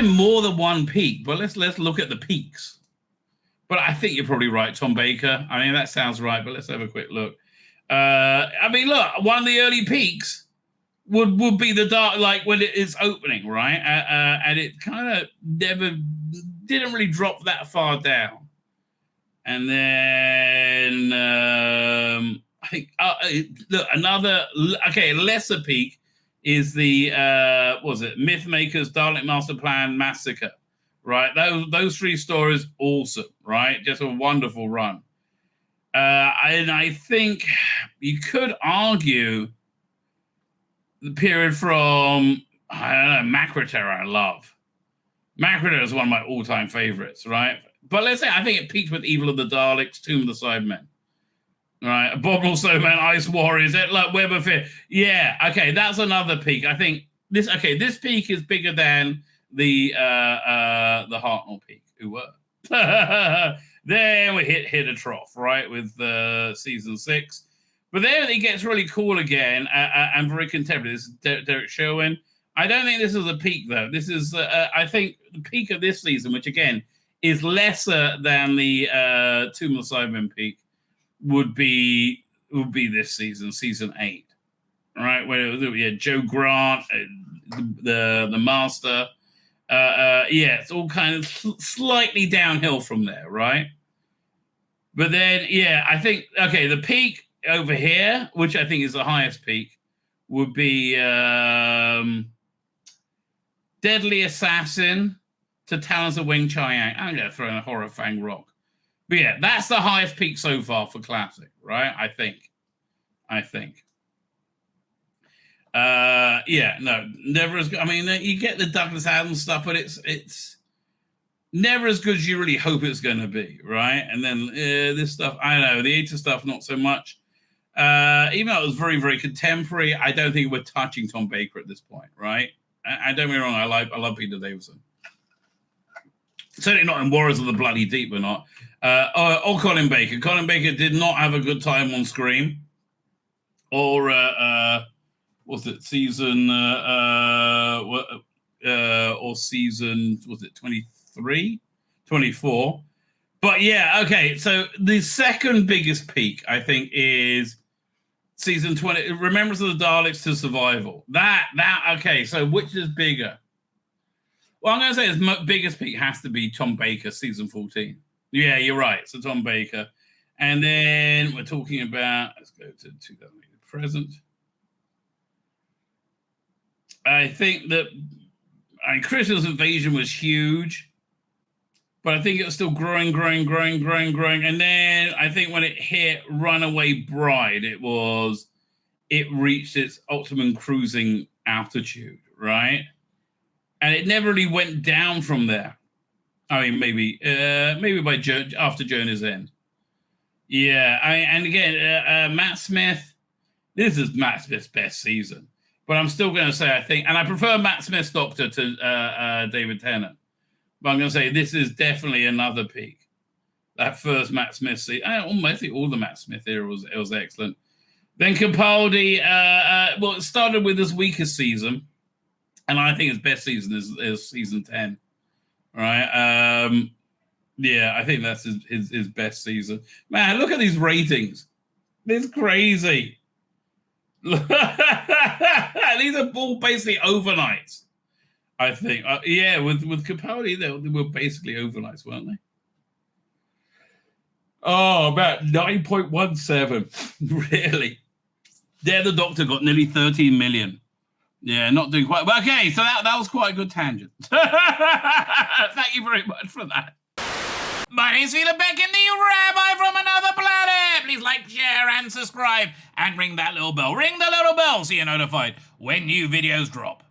been more than one peak, but let's look at the peaks. But I think you're probably right, Tom Baker. I mean, that sounds right, but let's have a quick look. I mean, look, one of the early peaks would be the dark, like when it is opening, right? And it kind of didn't really drop that far down. And then I think look, another lesser peak is the what was it? Mythmakers, Dalek Master Plan, Massacre, right? Those three stories, awesome, right? Just a wonderful run. And I think you could argue the period from, I don't know, Macro Terror I love. Macro Terror is one of my all-time favorites, right? But let's say I think it peaked with Evil of the Daleks, Tomb of the Cybermen. Right, Abominable Snowman, Ice Warriors, like Web of Fear. Yeah, okay, that's another peak. I think this peak is bigger than the Hartnell peak. Then we hit a trough, right, with season 6. But then it gets really cool again and very contemporary. This is Derek Sherwin. I don't think this is a peak, though. This is, I think, the peak of this season, which, again, is lesser than the Tomb of the Cybermen peak, would be this season 8, right? Where we had Joe Grant, the Master. It's all kind of slightly downhill from there, right? But then, I think, the peak over here, which I think is the highest peak, would be Deadly Assassin to Talons of Wing Chiang. I'm going to throw in a Horror Fang Rock. But yeah, that's the highest peak so far for Classic, right? I think. Never as good. I mean, you get the Douglas Adams stuff, but it's never as good as you really hope it's going to be, right? And then this stuff, I don't know, the Eta stuff, not so much. Even though it was very, very contemporary, I don't think we're touching Tom Baker at this point, right? I don't get me wrong, I love Peter Davison. Certainly not in Warriors of the Bloody Deep, we're not. Or Colin Baker. Colin Baker did not have a good time on Scream. Or was it season or season, was it 23? 24. But yeah, okay. So the second biggest peak, I think, is season 20. Remembrance of the Daleks to Survival. Okay. So which is bigger? Well, I'm going to say his biggest peak has to be Tom Baker, season 14. Yeah, you're right. So Tom Baker. And then we're talking about, let's go to 2008 present. I think that Christmas Invasion was huge, but I think it was still growing. And then I think when it hit Runaway Bride, it reached its optimum cruising altitude, right? And it never really went down from there. I mean, maybe by after Jonah's End. Yeah, and again, Matt Smith. This is Matt Smith's best season, but I'm still going to say I think, and I prefer Matt Smith's Doctor to David Tennant. But I'm going to say this is definitely another peak. That first Matt Smith season, I think all the Matt Smith era was excellent. Then Capaldi, it started with his weakest season, and I think his best season is season 10. Right? I think that's his best season. Man, look at these ratings. It's crazy. These are all basically overnights, I think. With Capaldi, they were basically overnights, weren't they? Oh, about 9.17. Really? There, the Doctor got nearly 13 million. Yeah, not doing quite. But okay, so that was quite a good tangent. Thank you very much for that. My name's Tzvi Lebetkin, the Rabbi from another planet. Please like, share, and subscribe, and ring that little bell. Ring the little bell so you're notified when new videos drop.